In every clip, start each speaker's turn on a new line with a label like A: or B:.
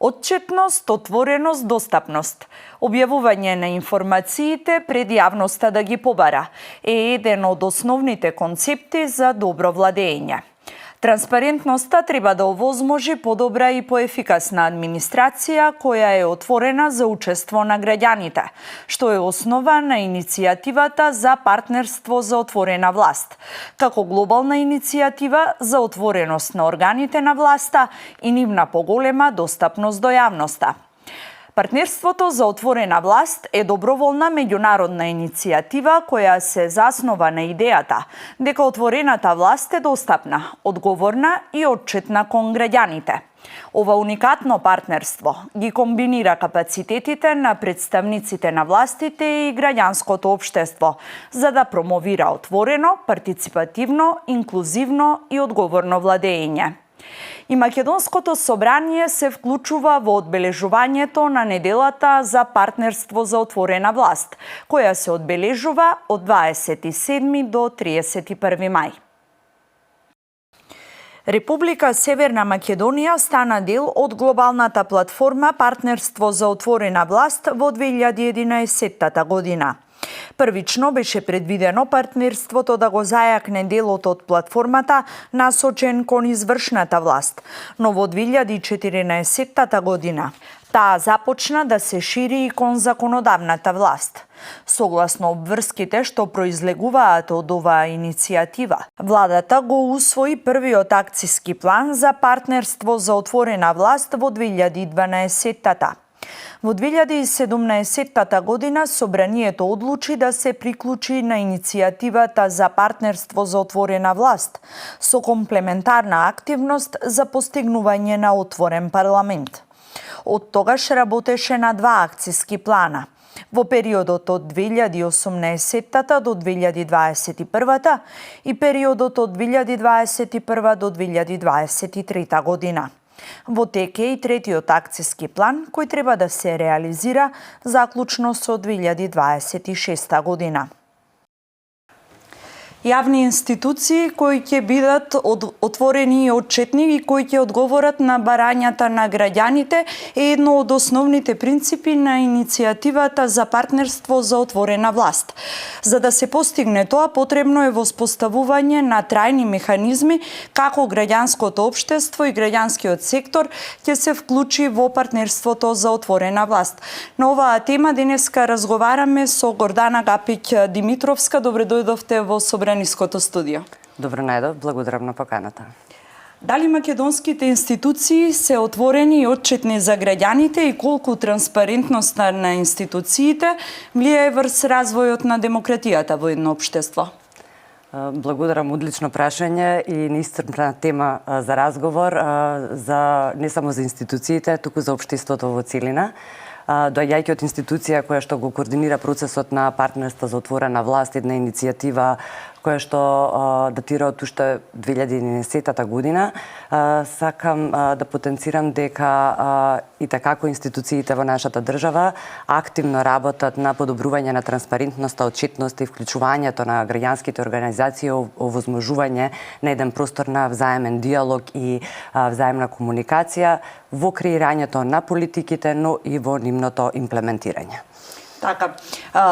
A: Отчетност, отвореност, достапност. Објавување на информациите пред јавноста да ги побара е еден од основните концепти за добро владење. Транспарентноста треба да овозможи подобра и поефикасна администрација која е отворена за учество на граѓаните, што е основа на иницијативата за партнерство за отворена власт, како глобална иницијатива за отвореност на органите на власта и нивна поголема достапност до јавноста. Партнерството за отворена власт е доброволна меѓународна иницијатива која се заснова на идејата дека отворената власт е достапна, одговорна и отчетна кон граѓаните. Ова уникатно партнерство ги комбинира капацитетите на представниците на властите и граѓанското општество за да промовира отворено, партиципативно, инклузивно и одговорно владење. И Македонското собрание се вклучува во одбележувањето на неделата за партнерство за отворена власт, која се одбележува од 27 до 31 мај. Република Северна Македонија стана дел од глобалната платформа Партнерство за отворена власт во 2011 година. Првично беше предвидено партнерството да го зајакне делот од платформата насочен кон извршната власт, но во 2014 година таа започна да се шири и кон законодавната власт. Согласно обврските што произлегуваат од оваа иницијатива, владата го усвои првиот акциски план за партнерство за отворена власт во 2012-та. Во 2017 година Собранието одлучи да се приклучи на иницијативата за партнерство за отворена власт со комплементарна активност за постигнување на отворен парламент. Од тогаш работеше на два акциски плана. Во периодот од 2018 до 2021 и периодот од 2021 до 2023 година. Во тек е и третиот акциски план, кој треба да се реализира заклучно со 2026 година. Јавни институции кои ќе бидат отворени и отчетни и кои ќе одговорат на барањата на граѓаните е едно од основните принципи на иницијативата за партнерство за отворена власт. За да се постигне тоа, потребно е воспоставување на трајни механизми како граѓанското општество и граѓанскиот сектор ќе се вклучи во партнерството за отворена власт. На оваа тема денеска разговараме со Гордана Гапиќ Димитровска. Добре дојдовте во Собраниското студио.
B: Добро најдов, благодарам на поканата.
A: Дали македонските институции се отворени и отчетни за граѓаните и колку транспарентноста на институциите влијае врз развојот на демократијата во едно општество?
B: Благодарам, одлично прашање и неисцрпна тема за разговор, не само за институциите, туку за општеството во целина. Доаѓајќи од институција која што го координира процесот на партнерство за отворена власт, една иницијатива која што датира од уште 2011 година, сакам да потенцирам дека и како институциите во нашата држава активно работат на подобрување на транспарентноста, отчетноста и вклучувањето на граѓанските организации, овозможување на еден простор на взаемен диалог и взаемна комуникација во креирањето на политиките, но и во нивното имплементирање.
A: Така,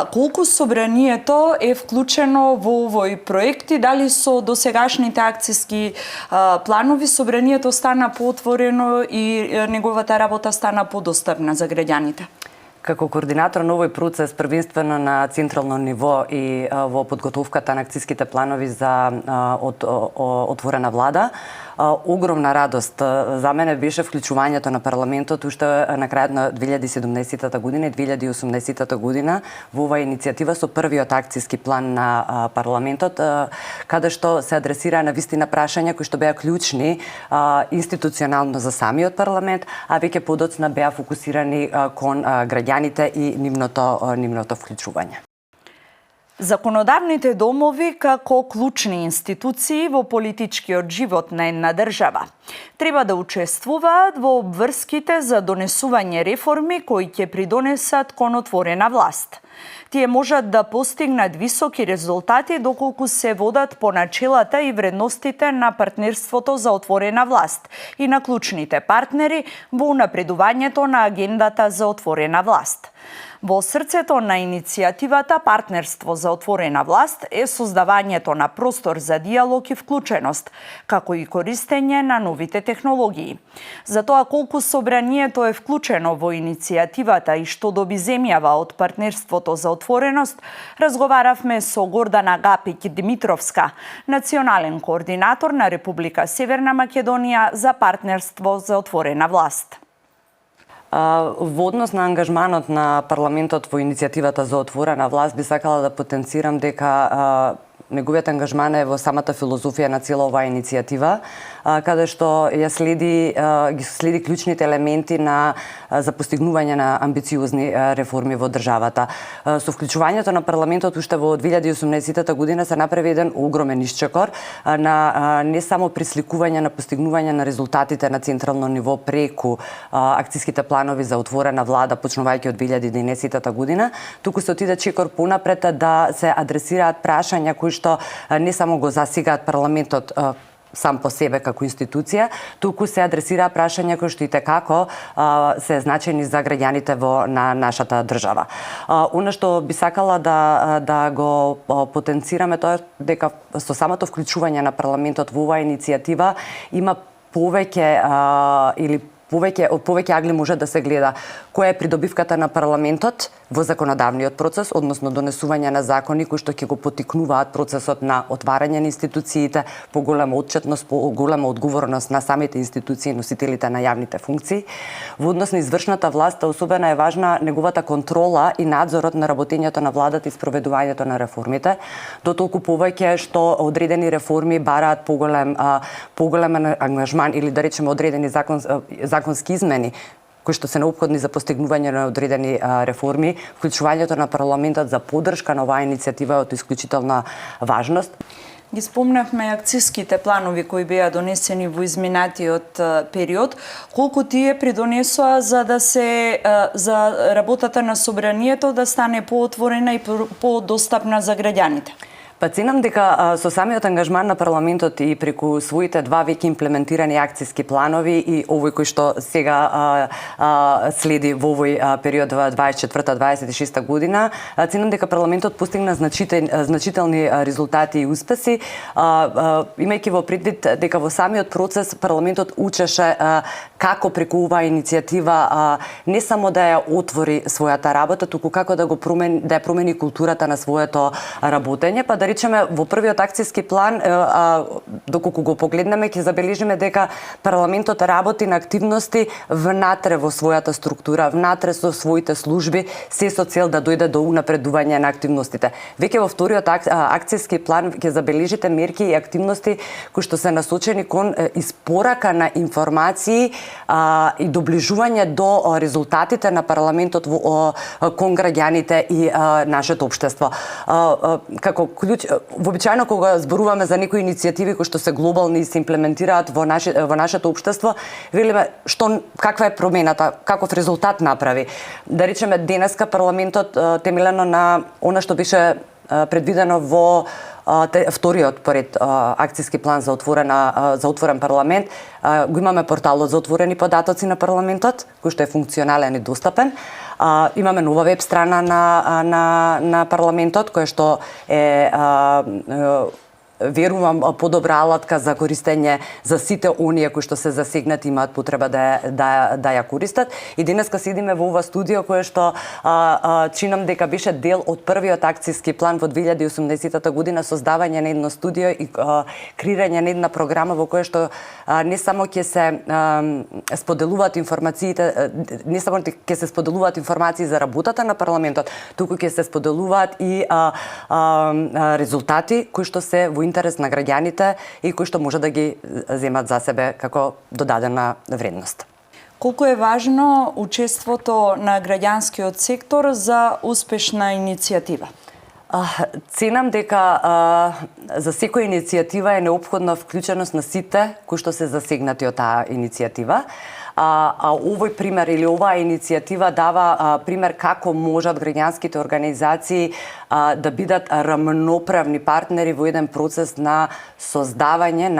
A: колку Собранието е вклучено во овој проект и дали со досегашните акциски планови Собранието стана поотворено и неговата работа стана подостапна за граѓаните?
B: Како координатор на овој процес, првенствено на централно ниво и во подготовката на акциските планови за отворена влада, огромна радост за мене беше вклучувањето на парламентот уште на крајот на 2017 година и 2018 година во оваа иницијатива со првиот акциски план на парламентот, каде што се адресира на вистина прашања кои што беа клучни институционално за самиот парламент, а веќе подоцна беа фокусирани кон граѓаните и нивното вклучување.
A: Законодавните домови како клучни институции во политичкиот живот на една држава треба да учествуваат во обврските за донесување реформи кои ќе придонесат кон отворена власт. Тие можат да постигнат високи резултати доколку се водат по начелата и вредностите на партнерството за отворена власт и на клучните партнери во унапредувањето на агендата за отворена власт. Во срцето на иницијативата Партнерство за отворена власт е создавањето на простор за диалог и вклученост, како и користење на новите технологии. За тоа колку собранието е вклучено во иницијативата и што доби земјава од Партнерството за отвореност, разговаравме со Гордана Гапиќ-Димитровска, национален координатор на Република Северна Македонија за Партнерство за отворена власт.
B: Во однос на ангажманот на парламентот во иницијативата за отворена власт, би сакала да потенцирам дека неговиот ангажман е во самата филозофија на цела оваа иницијатива, каде што ја следи клучните елементи за постигнување на амбициозни реформи во државата. Со вклучувањето на парламентот уште во 2018 година се направи еден огромен исчекор на не само присликување на постигнување на резултатите на централно ниво преку акцијските планови за отворена влада, почнувајќи од 2011 година, туку се отиде чекор понапред да се адресираат прашања кои што не само го засигаат парламентот сам по себе како институција, туку се адресира прашања кои што и како се значајни за граѓаните на нашата држава. Она што би сакала да го потенцираме тоа дека со самото вклучување на парламентот во оваа иницијатива има повеќе агли може да се гледа која е придобивката на парламентот во законодавниот процес, односно донесување на закони кои што ќе го поттикнуваат процесот на отварање на институциите, поголема отчетност, поголема одговорност на самите институции, носителите на јавните функции. Во однос на извршната власт, особено е важна неговата контрола и надзорот на работењето на владата и спроведувањето на реформите, дотолку повеќе што одредени реформи бараат поголем ангажман или да речеме одредени законски измени кои што се неопходни за постигнување на одредени реформи, вклучувањето на парламентот за поддршка на оваа иницијатива е од исклучителна важност.
A: Ги спомнавме акцијските планови кои беа донесени во изминатиот период. Колку тие придонесоа за работата на собранието да стане поотворена и подостапна за граѓаните?
B: Па ценам дека со самиот ангажман на парламентот и преку своите два веќе имплементирани акцијски планови и овој кој што сега следи во овој период 24-26 година, ценам дека парламентот постигна значителни резултати и успеси, имајќи во предвид дека во самиот процес парламентот учеше како преку оваа иницијатива не само да ја отвори својата работа, туку како да ја промени културата на своето работење, па да речеме во првиот акцијски план, доколку го погледнеме, ќе забележиме дека парламентот работи на активности внатре во својата структура, внатре со своите служби, се со цел да дојде до унапредување на активностите. Веќе во вториот акцијски план ќе забележите мерки и активности кои што се насочени кон испорака на информации и доближување до резултатите на парламентот кон граѓаните и нашето општество. Како вообичаено кога зборуваме за некои иницијативи кои што се глобални и се имплементираат во нашето општество, велиме каква е промената, каков резултат направи. Да речеме денеска парламентот темелено на она што беше предвидено во вториот поред акцијски план за отворен парламент, го имаме порталот за отворени податоци на парламентот, кој што е функционален и достапен. Имаме нова веб страна на парламентот, која што е верувам подобра алатка за користење за сите оние кои што се засегнати имаат потреба да ја користат. И денеска седиме во ова студио кое што чинам дека беше дел од првиот акцијски план во 2018 година, создавање на едно студио и креирање на една програма во која што не само ќе се споделуваат информациите, не само ќе се споделуваат информации за работата на парламентот, туку ќе се споделуваат и резултати кои што се во интерес на граѓаните и кои што може да ги земат за себе како додадена вредност.
A: Колку е важно учеството на граѓанскиот сектор за успешна иницијатива?
B: Ценам дека за секоја иницијатива е неопходна вклученост на сите кои што се засегнати од таа иницијатива. Овој пример или оваа иницијатива дава пример како можат граѓанските организации да бидат рамноправни партнери во еден процес на создавање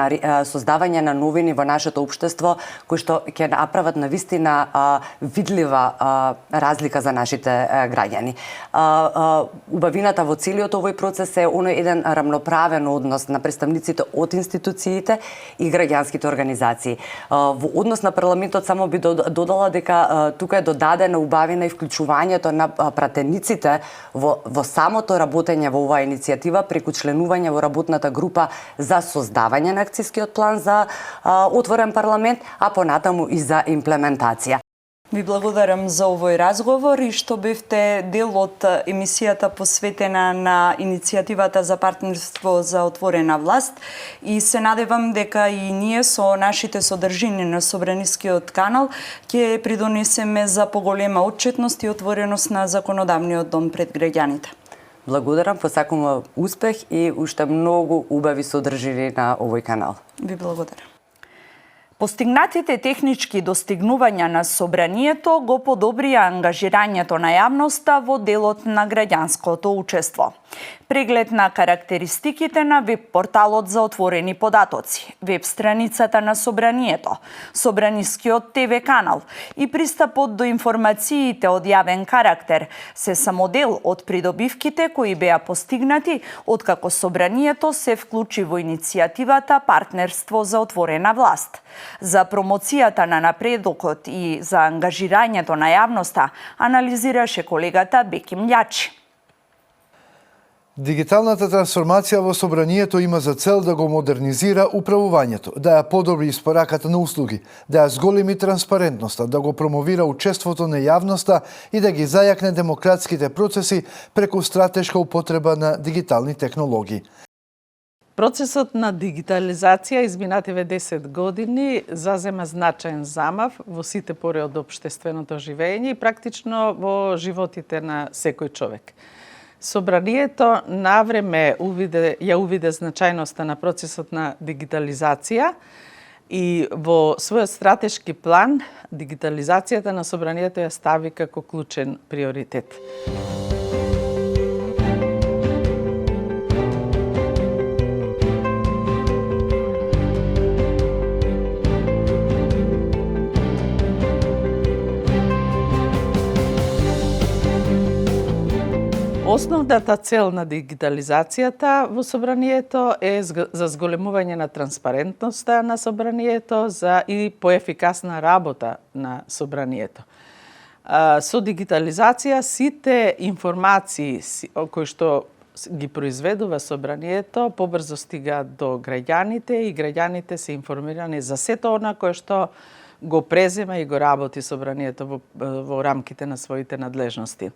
B: на новини во нашето општество кои што ќе направат навистина видлива разлика за нашите граѓани. Убавината во целиот овој процес е оној еден рамноправен однос на представниците од институциите и граѓанските организации. Во однос на парламентот само би додала дека тука е додадена убавина и вклучувањето на пратениците во самото работење во оваа иницијатива преку членување во работната група за создавање на акцијскиот план за отворен парламент, а понатаму и за имплементација.
A: Ви благодарам за овој разговор и што бевте дел од емисијата посветена на иницијативата за партнерство за отворена власт и се надевам дека и ние со нашите содржини на Собранискиот канал ќе придонесеме за поголема отчетност и отвореност на законодавниот дом пред граѓаните.
B: Благодарам, посакувам успех и уште многу убави содржини на овој канал.
A: Ви благодарам. Постигнатите технички достигнувања на Собранието го подобрија ангажирањето на јавноста во делот на граѓанското учество. Преглед на карактеристиките на веб-порталот за отворени податоци, веб-страницата на Собранието, Собранискиот ТВ канал и пристапот до информациите од јавен карактер се само дел од придобивките кои беа постигнати откако Собранието се вклучи во иницијативата Партнерство за отворена власт. За промоцијата на напредокот и за ангажирањето на јавноста анализираше колегата Беки Мљачи.
C: Дигиталната трансформација во Собранието има за цел да го модернизира управувањето, да ја подобри испораката на услуги, да ја зголеми транспарентноста, да го промовира учеството на јавноста и да ги зајакне демократските процеси преку стратешка употреба на дигитални технологии.
D: Процесот на дигитализација изминативе 10 години зазема значаен замав во сите пори од општественото живење и практично во животите на секој човек. Собранието навреме ја увиде значајноста на процесот на дигитализација и во својот стратешки план дигитализацијата на Собранието ја стави како клучен приоритет. Основната цел на дигитализацијата во Собранието е за зголемување на транспарентноста на Собранието и поефикасна работа на Собранието. Со дигитализација сите информации кои што ги произведува Собранието побрзо стигаат до граѓаните и граѓаните се информирани за сето она кое што го презема и го работи Собранието во рамките на своите надлежности.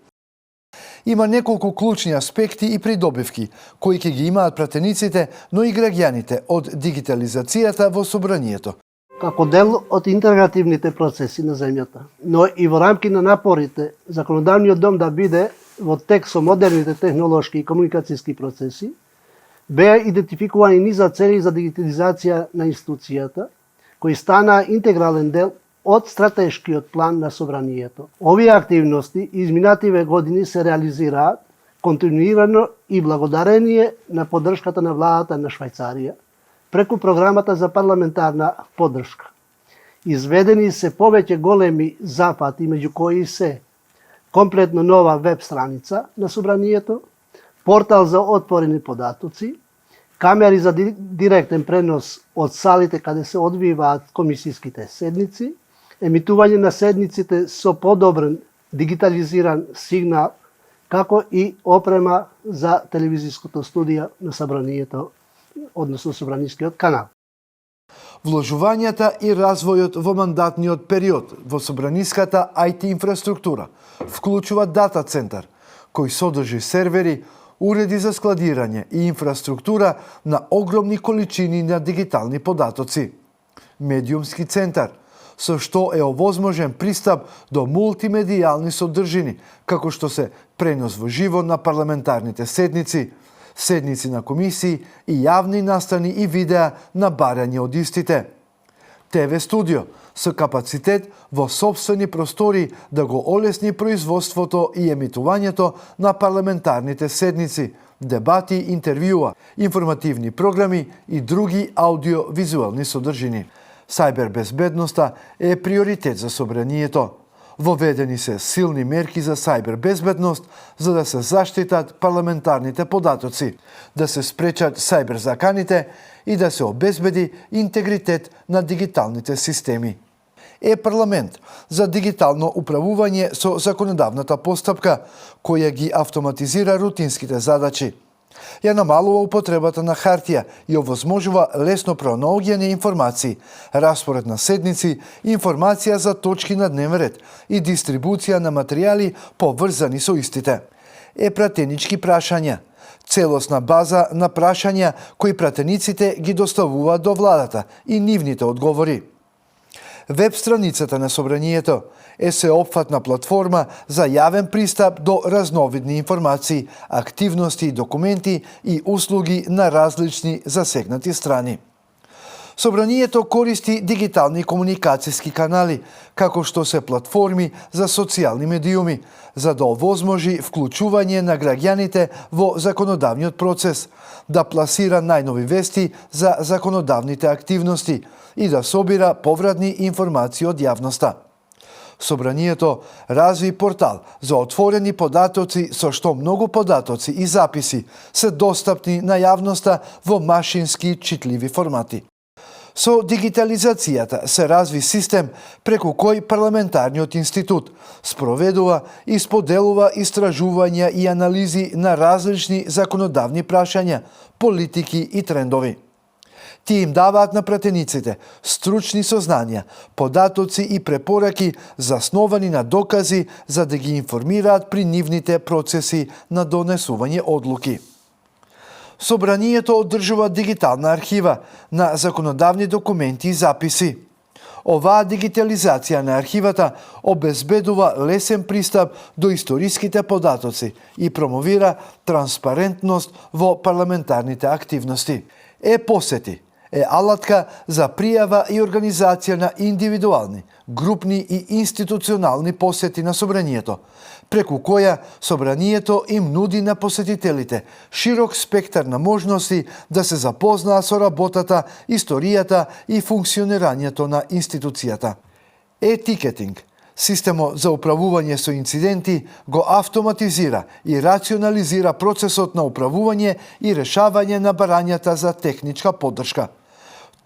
C: Има неколку клучни аспекти и придобивки, кои ќе ги имаат пратениците, но и граѓаните од дигитализацијата во Собранието.
E: Како дел од интегративните процеси на земјата, но и во рамки на напорите законодавниот дом да биде во тек со модерните технолошки и комуникацијски процеси, беа идентификувани низа цели за дигитализација на институцијата, кои стана интегрален дел од стратешкиот план на Собранието. Овие активности изминативе години се реализираат континуирано и благодарение на поддршката на владата на Швајцарија преку програмата за парламентарна поддршка. Изведени се повеќе големи зафати, меѓу кои се комплетно нова веб страница на Собранието, портал за отворени податоци, камери за директен пренос од салите каде се одвиваат комисиските седници, емитување на седниците со подобрен дигитализиран сигнал, како и опрема за телевизиското студија на Собранието, односно Собранискиот канал.
C: Вложувањата и развојот во мандатниот период во Собраниската IT инфраструктура вклучува дата центар, кој содржи сервери, уреди за складирање и инфраструктура на огромни количини на дигитални податоци. Медиумски центар со што е овозможен пристап до мултимедијални содржини, како што се пренос во живо на парламентарните седници, седници на комисии и јавни настани и видеа на барање од истите. ТВ студио со капацитет во сопствени простори да го олесни производството и емитувањето на парламентарните седници, дебати, интервјуа, информативни програми и други аудио-визуелни содржини. Сајбер безбедноста е приоритет за собранието. Воведени се силни мерки за сајбер безбедност за да се заштитат парламентарните податоци, да се спречат сајбер заканите и да се обезбеди интегритет на дигиталните системи. Парламент за дигитално управување со законодавната постапка, која ги автоматизира рутинските задачи. Ја намалува употребата на хартија и овозможува лесно пронаоѓање информации, распоред на седници, информација за точки на дневен ред и дистрибуција на материјали поврзани со истите. Пратенички прашања. Целосна база на прашања кои пратениците ги доставуваат до владата и нивните одговори. Веб страницата на собранието е сеопфатна платформа за јавен пристап до разновидни информации, активности, документи и услуги на различни засегнати страни. Собранието користи дигитални комуникацијски канали, како што се платформи за социјални медиуми, за да овозможи вклучување на граѓаните во законодавниот процес, да пласира најнови вести за законодавните активности и да собира повратни информации од јавноста. Собранието разви портал за отворени податоци со што многу податоци и записи се достапни на јавноста во машински читливи формати. Со дигитализацијата се разви систем преку кој парламентарниот институт спроведува и споделува истражувања и анализи на различни законодавни прашања, политики и трендови. Тие им даваат на пратениците стручни сознања, податоци и препораки засновани на докази за да ги информираат при нивните процеси на донесување одлуки. Собранието одржува дигитална архива на законодавни документи и записи. Оваа дигитализација на архивата обезбедува лесен пристап до историските податоци и промовира транспарентност во парламентарните активности. Посети е алатка за пријава и организација на индивидуални, групни и институционални посети на собранието, преку која собранието им нуди на посетителите широк спектар на можности да се запознаат со работата, историјата и функционирањето на институцијата. Тикетинг, системот за управување со инциденти, го автоматизира и рационализира процесот на управување и решавање на барањата за техничка поддршка.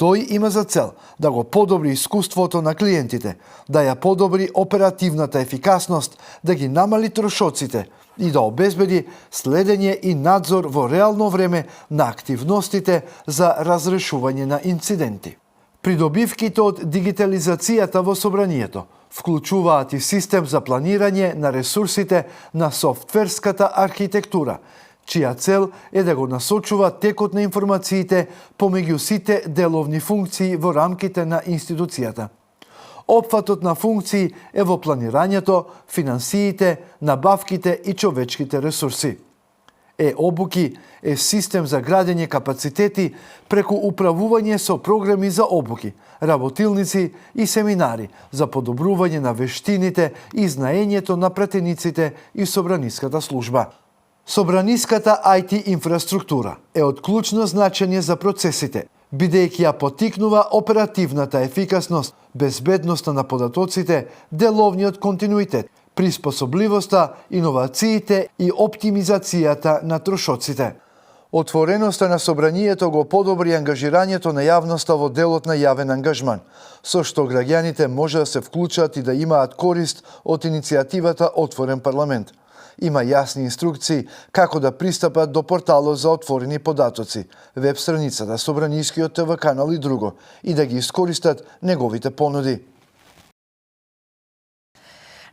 C: Тој има за цел да го подобри искуството на клиентите, да ја подобри оперативната ефикасност, да ги намали трошоците и да обезбеди следење и надзор во реално време на активностите за разрешување на инциденти. Придобивките од дигитализацијата во собранието вклучуваат и систем за планирање на ресурсите на софтверската архитектура, чија цел е да го насочува текот на информациите помеѓу сите деловни функции во рамките на институцијата. Опфатот на функции е во планирањето, финансиите, набавките и човечките ресурси. Обуки е систем за градење капацитети преку управување со програми за обуки, работилници и семинари за подобрување на вештините и знаењето на пратениците и собраниската служба. Собраниската IT инфраструктура е од клучно значење за процесите, бидејќи ја поттикнува оперативната ефикасност, безбедноста на податоците, деловниот континуитет, приспособливоста, иновациите и оптимизацијата на трошоците. Отвореноста на собранието го подобри ангажирањето на јавноста во делот на јавен ангажман, со што граѓаните може да се вклучат и да имаат корист од иницијативата Отворен парламент. Има јасни инструкции како да пристапат до порталот за отворени податоци, веб страницата, Собранискиот ТВ канал и друго, и да ги искористат неговите понуди.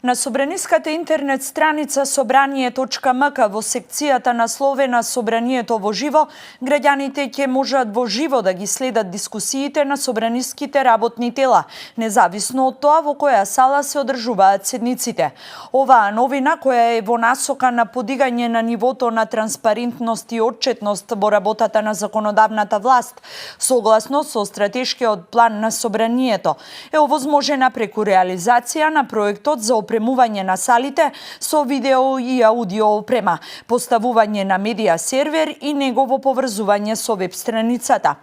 A: На Собраниската интернет страница собрание.мк во секцијата насловена Собранието во живо, граѓаните ќе можат во живо да ги следат дискусиите на собраниските работни тела, независно од тоа во која сала се одржуваат седниците. Оваа новина, која е во насока на подигање на нивото на транспарентност и отчетност во работата на законодавната власт, согласно со стратешкиот план на Собранието, е овозможена преку реализација на проектот за опремување на салите со видео и аудио опрема, поставување на медија сервер и негово поврзување со веб страницата.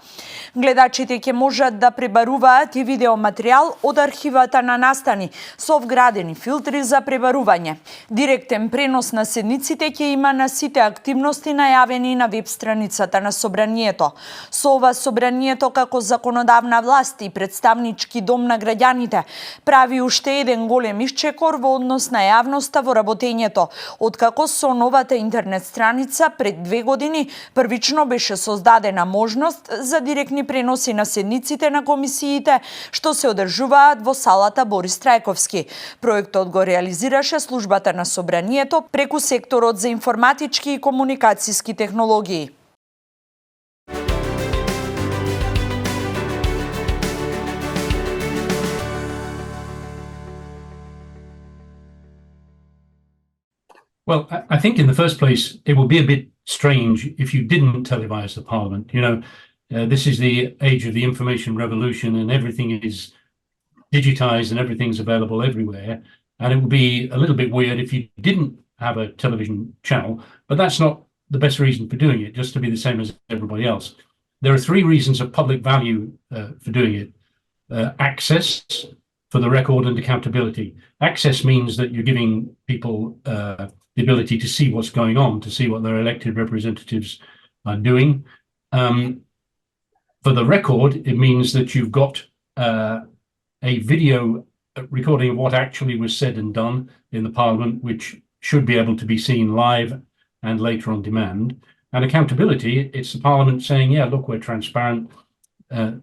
A: Гледачите ќе можат да пребаруваат и видео материјал од архивата на настани со вградени филтри за пребарување. Директен пренос на седниците ќе има на сите активности најавени на веб страницата на Собранието. Со ова Собранието како законодавна власт и представнички дом на граѓаните прави уште еден голем исчекор во однос на јавноста во работењето, откако со новата интернет страница пред 2 години првично беше создадена можност за директни преноси на седниците на комисиите што се одржуваат во салата Борис Трајковски. Проектот го реализираше службата на Собранието преку секторот за информатички и комуникацијски технологии.
F: Well, I think in the first place, it would be a bit strange if you didn't televise the parliament. You know, this is the age of the information revolution and everything is digitized and everything's available everywhere. And it would be a little bit weird if you didn't have a television channel, but that's not the best reason for doing it, just to be the same as everybody else. There are 3 reasons of public value for doing it. Access, for the record, and accountability. Access means that you're giving people the ability to see what's going on, to see what their elected representatives are doing. For the record, it means that you've got a video recording of what actually was said and done in the Parliament, which should be able to be seen live and later on demand. And accountability, it's the Parliament saying, yeah, look, we're transparent.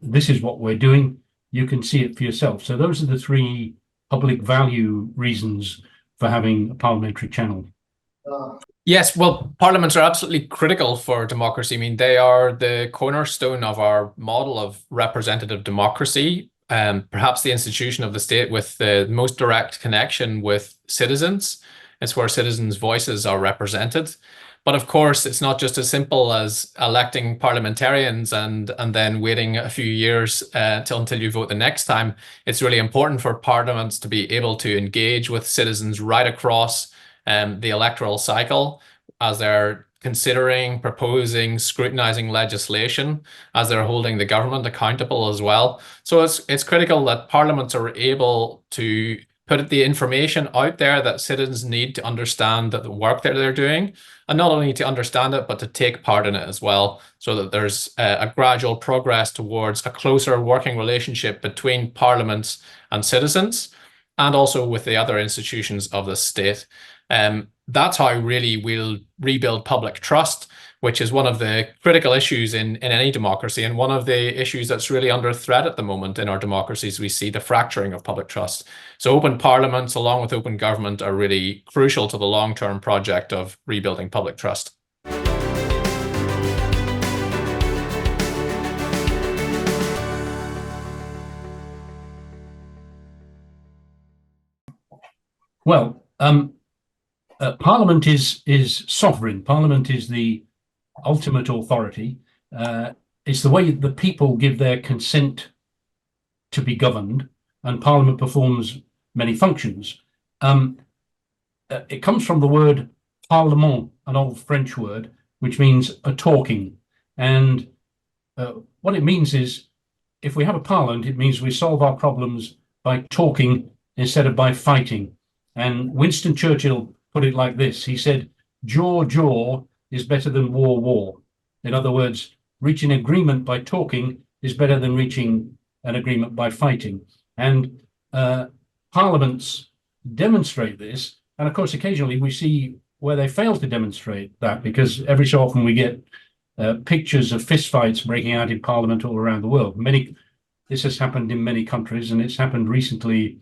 F: This is what we're doing. You can see it for yourself. So those are the 3 public value reasons for having a parliamentary channel.
G: Yes, well, parliaments are absolutely critical for democracy. I mean, they are the cornerstone of our model of representative democracy, perhaps the institution of the state with the most direct connection with citizens. It's where citizens' voices are represented. But of course, it's not just as simple as electing parliamentarians and then waiting a few years until you vote the next time. It's really important for parliaments to be able to engage with citizens right across the electoral cycle as they're considering, proposing, scrutinizing legislation, as they're holding the government accountable as well. So it's critical that parliaments are able to put the information out there that citizens need to understand that the work that they're doing, and not only to understand it, but to take part in it as well, so that there's a gradual progress towards a closer working relationship between parliaments and citizens, and also with the other institutions of the state. That's how really we'll rebuild public trust, which is one of the critical issues in any democracy, and one of the issues that's really under threat at the moment in our democracies. We see the fracturing of public trust. So open parliaments along with open government are really crucial to the long-term project of rebuilding public trust.
F: Well, Parliament is sovereign. Parliament is the ultimate authority. It's the way the people give their consent to be governed, and Parliament performs many functions. It comes from the word parlement, an old French word, which means a talking. And what it means is, if we have a parliament, it means we solve our problems by talking instead of by fighting. And Winston Churchill put it like this. He said, jaw is better than war. In other words, reaching agreement by talking is better than reaching an agreement by fighting. And parliaments demonstrate this. And of course, occasionally we see where they fail to demonstrate that, because every so often we get pictures of fistfights breaking out in parliament all around the world. This has happened in many countries, and it's happened recently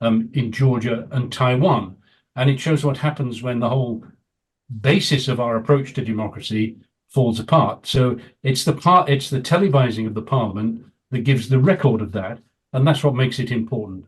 F: in Georgia and Taiwan. And it shows what happens when the whole basis of our approach to democracy falls apart. So it's the televising of the parliament that gives the record of that, and that's what makes it important.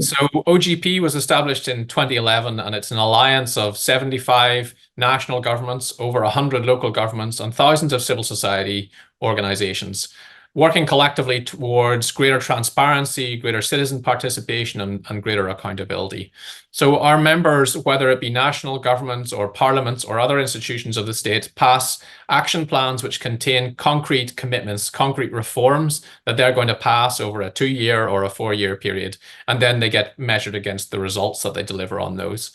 G: So OGP was established in 2011, and it's an alliance of 75 national governments, over 100 local governments, and thousands of civil society organizations, working collectively towards greater transparency, greater citizen participation, and greater accountability. So our members, whether it be national governments or parliaments or other institutions of the state, pass action plans which contain concrete commitments, concrete reforms that they're going to pass over a 2-year or a 4-year period. And then they get measured against the results that they deliver on those.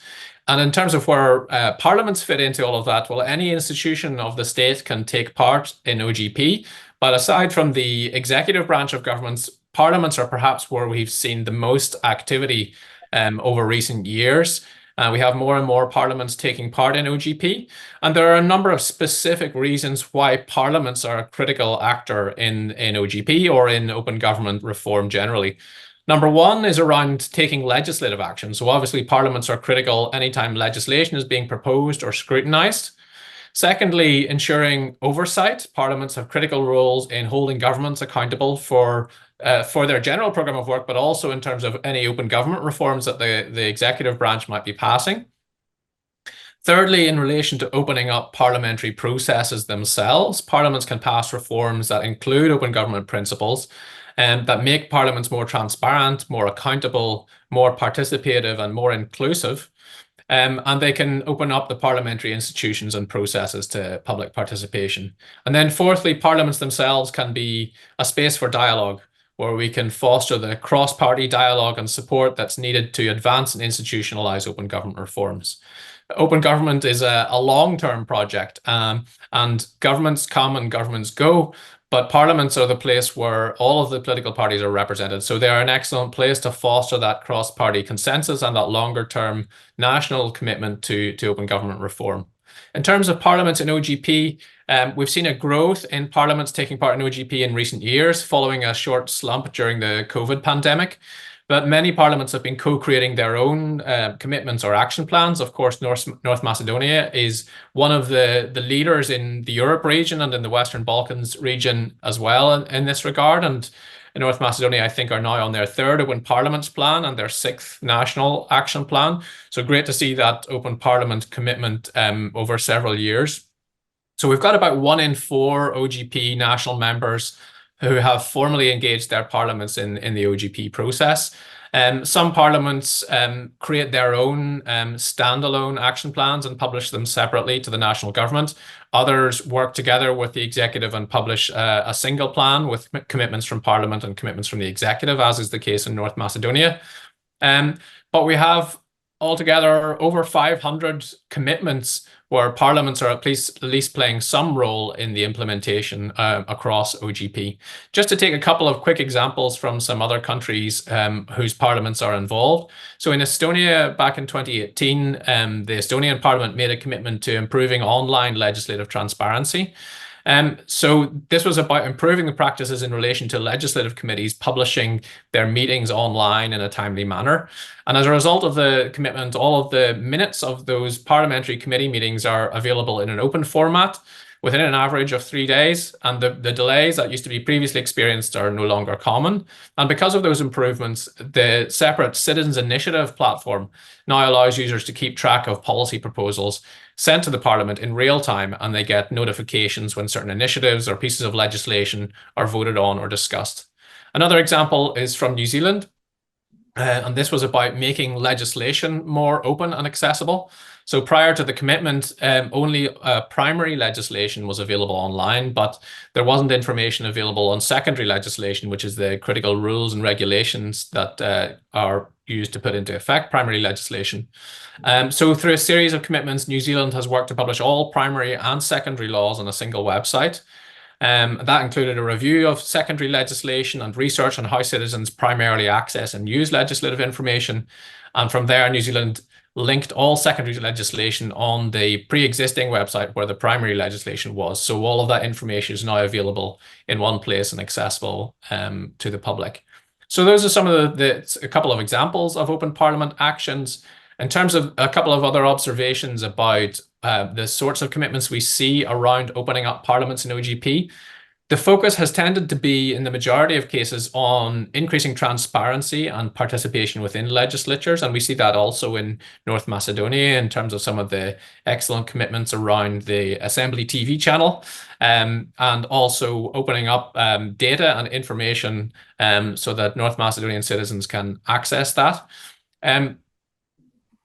G: And in terms of where parliaments fit into all of that, well, any institution of the state can take part in OGP. But aside from the executive branch of governments, parliaments are perhaps where we've seen the most activity over recent years. We have more and more parliaments taking part in OGP. And there are a number of specific reasons why parliaments are a critical actor in OGP or in open government reform generally. Number one is around taking legislative action. So obviously parliaments are critical anytime legislation is being proposed or scrutinized. Secondly, ensuring oversight. Parliaments have critical roles in holding governments accountable for their general program of work, but also in terms of any open government reforms that the executive branch might be passing. Thirdly, in relation to opening up parliamentary processes themselves, parliaments can pass reforms that include open government principles and that make parliaments more transparent, more accountable, more participative, and more inclusive. And they can open up the parliamentary institutions and processes to public participation. And then fourthly, parliaments themselves can be a space for dialogue, where we can foster the cross-party dialogue and support that's needed to advance and institutionalize open government reforms. Open government is a long-term project, and governments come and governments go, but parliaments are the place where all of the political parties are represented. So they are an excellent place to foster that cross-party consensus and that longer-term national commitment to open government reform. In terms of parliaments in OGP, we've seen a growth in parliaments taking part in OGP in recent years, following a short slump during the COVID pandemic. But many parliaments have been co-creating their own commitments or action plans. Of course, North Macedonia is one of the leaders in the Europe region and in the Western Balkans region as well in this regard. And in North Macedonia, I think, are now on their 3rd Open Parliaments plan and their 6th National Action Plan. So great to see that Open Parliament commitment over several years. So we've got about 1 in 4 OGP national members who have formally engaged their parliaments in the OGP process. Some parliaments create their own standalone action plans and publish them separately to the national government. Others work together with the executive and publish a single plan with commitments from parliament and commitments from the executive, as is the case in North Macedonia. But we have altogether over 500 commitments where parliaments are at least playing some role in the implementation across OGP. Just to take a couple of quick examples from some other countries whose parliaments are involved. So in Estonia, back in 2018, the Estonian parliament made a commitment to improving online legislative transparency. So this was about improving the practices in relation to legislative committees publishing their meetings online in a timely manner. And as a result of the commitment, all of the minutes of those parliamentary committee meetings are available in an open format within an average of 3 days. And the delays that used to be previously experienced are no longer common. And because of those improvements, the separate Citizens Initiative platform now allows users to keep track of policy proposals sent to the Parliament in real time, and they get notifications when certain initiatives or pieces of legislation are voted on or discussed. Another example is from New Zealand, and this was about making legislation more open and accessible. So prior to the commitment, only primary legislation was available online, but there wasn't information available on secondary legislation, which is the critical rules and regulations that are used to put into effect primary legislation. So through a series of commitments, New Zealand has worked to publish all primary and secondary laws on a single website. That included a review of secondary legislation and research on how citizens primarily access and use legislative information. And from there, New Zealand linked all secondary legislation on the pre-existing website where the primary legislation was. So all of that information is now available in one place and accessible to the public. So those are some of a couple of examples of Open Parliament actions. In terms of a couple of other observations about the sorts of commitments we see around opening up parliaments in OGP, the focus has tended to be, in the majority of cases, on increasing transparency and participation within legislatures. And we see that also in North Macedonia in terms of some of the excellent commitments around the Assembly TV channel, and also opening up data and information so that North Macedonian citizens can access that.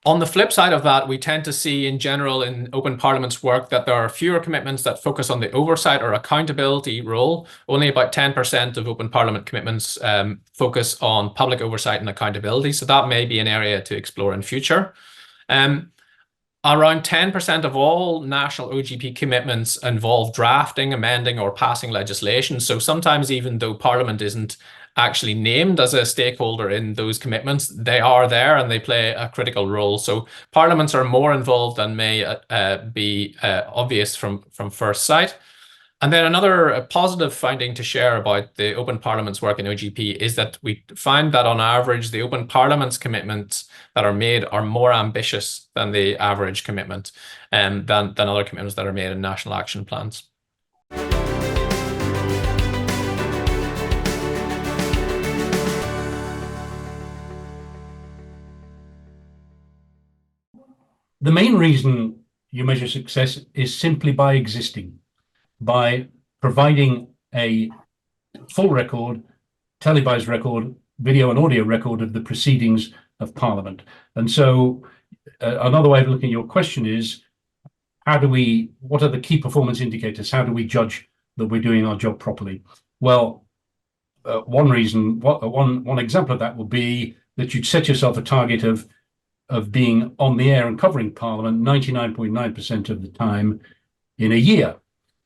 G: On the flip side of that, we tend to see in general in Open Parliament's work that there are fewer commitments that focus on the oversight or accountability role. Only about 10% of Open Parliament commitments focus on public oversight and accountability. So that may be an area to explore in future. Around 10% of all national OGP commitments involve drafting, amending, or passing legislation. So sometimes even though Parliament isn't actually named as a stakeholder in those commitments, they are there and they play a critical role. So parliaments are more involved than may be obvious from first sight. And then another positive finding to share about the Open Parliament's work in OGP is that we find that on average, the Open Parliament's commitments that are made are more ambitious than the average commitment than other commitments that are made in national action plans.
F: The main reason you measure success is simply by existing, by providing a full record, televised record, video and audio record of the proceedings of Parliament. And so another way of looking at your question is, what are the key performance indicators? How do we judge that we're doing our job properly? Well, one example of that will be that you'd set yourself a target of being on the air and covering Parliament 99.9% of the time in a year.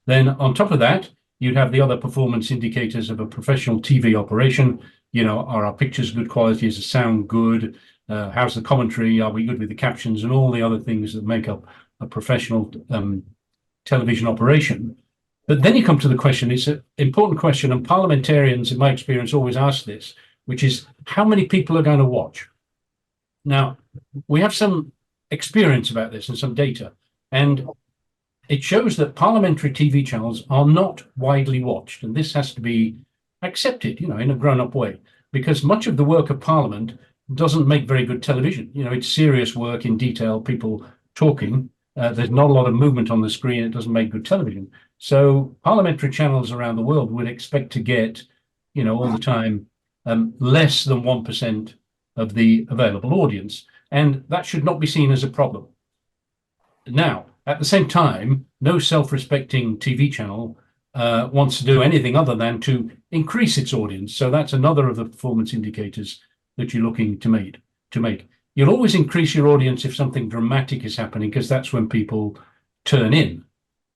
F: Then on top of that, you'd have the other performance indicators of a professional TV operation. You know, are our pictures good quality? Is the sound good? How's the commentary? Are we good with the captions? And all the other things that make up a professional television operation. But then you come to the question, it's an important question, and parliamentarians, in my experience, always ask this, which is how many people are going to watch? Now, we have some experience about this and some data, and it shows that parliamentary TV channels are not widely watched, and this has to be accepted, in a grown-up way, because much of the work of Parliament doesn't make very good television. It's serious work in detail, people talking. There's not a lot of movement on the screen. It doesn't make good television. So parliamentary channels around the world would expect to get, all the time, less than 1% of the available audience. And that should not be seen as a problem. Now, at the same time, no self-respecting TV channel wants to do anything other than to increase its audience. So that's another of the performance indicators that you're looking to make. You'll always increase your audience if something dramatic is happening, because that's when people turn in.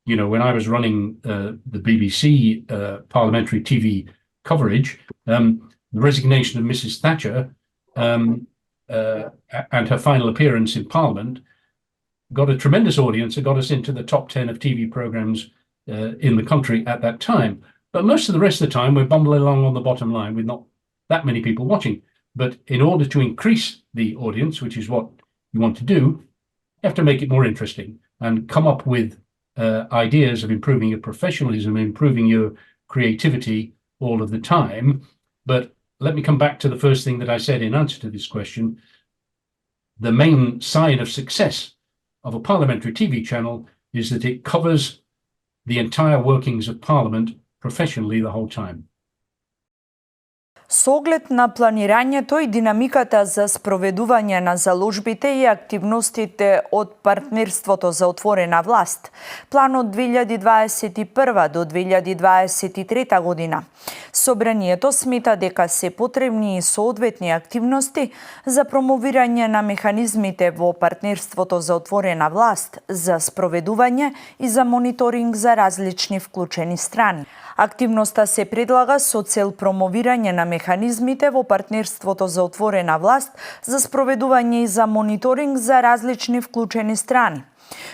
F: When I was running the BBC parliamentary TV coverage, the resignation of Mrs. Thatcher and her final appearance in Parliament got a tremendous audience. It got us into the top 10 of TV programs in the country at that time. But most of the rest of the time, we're bumbling along on the bottom line with not that many people watching. But in order to increase the audience, which is what you want to do, you have to make it more interesting and come up with ideas of improving your professionalism, improving your creativity all of the time. But let me come back to the first thing that I said in answer to this question. The main sign of success of a parliamentary TV channel is that it covers the entire workings of Parliament professionally the whole time.
A: Со оглед на планирањето и динамиката за спроведување на заложбите и активностите од партнерството за отворена власт, планот 2021 до 2023 година, Собранието смета дека се потребни и соодветни активности за промовирање на механизмите во партнерството за отворена власт, за спроведување и за мониторинг за различни вклучени страни. Активноста се предлага со цел промовирање на механизмите во партнерството за отворена власт за спроведување и за мониторинг за различни вклучени страни.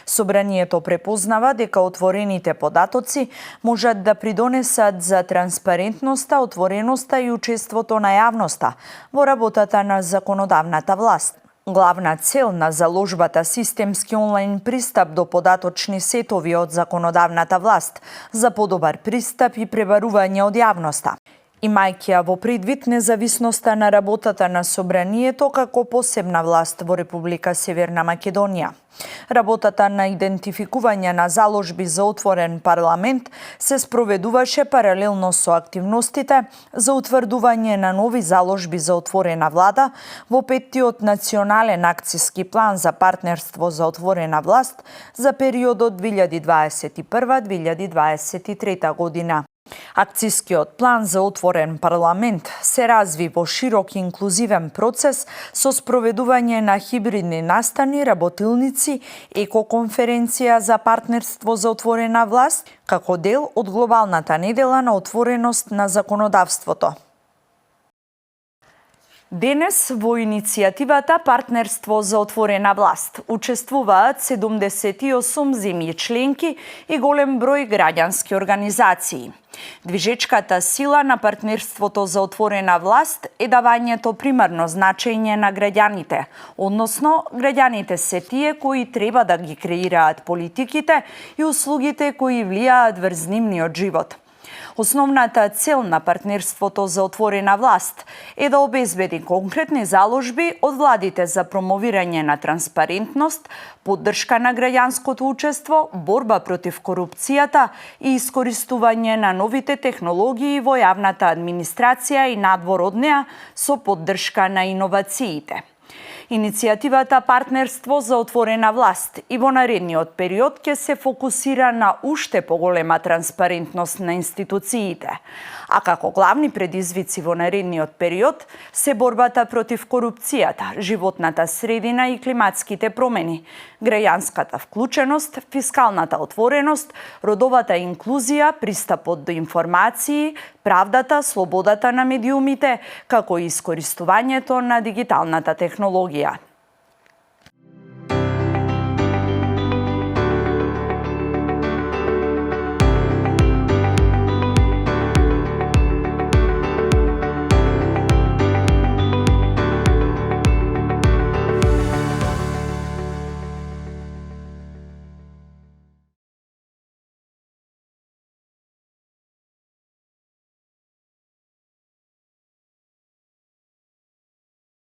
A: Собранието препознава дека отворените податоци можат да придонесат за транспарентноста, отвореноста и учеството на јавноста во работата на законодавната власт. Главна цел на заложбата системски онлайн пристап до податочни сетови од законодавната власт за подобар пристап и пребарување од јавноста. Имајќи ја во предвид независноста на работата на Собранието како посебна власт во Република Северна Македонија. Работата на идентификување на заложби за отворен парламент се спроведуваше паралелно со активностите за утврдување на нови заложби за отворена влада во петтиот национален акциски план за партнерство за отворена власт за периодот 2021-2023 година. Акцискиот план за отворен парламент се разви во широк и инклузивен процес со спроведување на хибридни настани, работилници, екоконференција за партнерство за отворена власт, како дел од глобалната недела на отвореност на законодавството. Денес во иницијативата Партнерство за отворена власт учествуваат 78 земји членки и голем број граѓански организации. Движечката сила на партнерството за отворена власт е давањето примарно значење на граѓаните, односно граѓаните се тие кои треба да ги креираат политиките и услугите кои влијаат врз нивниот живот. Основната цел на партнерството за отворена власт е да обезбеди конкретни заложби од владите за промовирање на транспарентност, поддршка на граѓанското учество, борба против корупцијата и искористување на новите технологии во јавната администрација и надвор од неа со поддршка на иновациите. Иницијативата Партнерство за отворена власт и во наредниот период ќе се фокусира на уште поголема транспарентност на институциите, а како главни предизвици во наредниот период се борбата против корупцијата, животната средина и климатските промени, граѓанската вклученост, фискалната отвореност, родовата инклузија, пристапот до информации, правдата, слободата на медиумите, како и искористувањето на дигиталната технологија.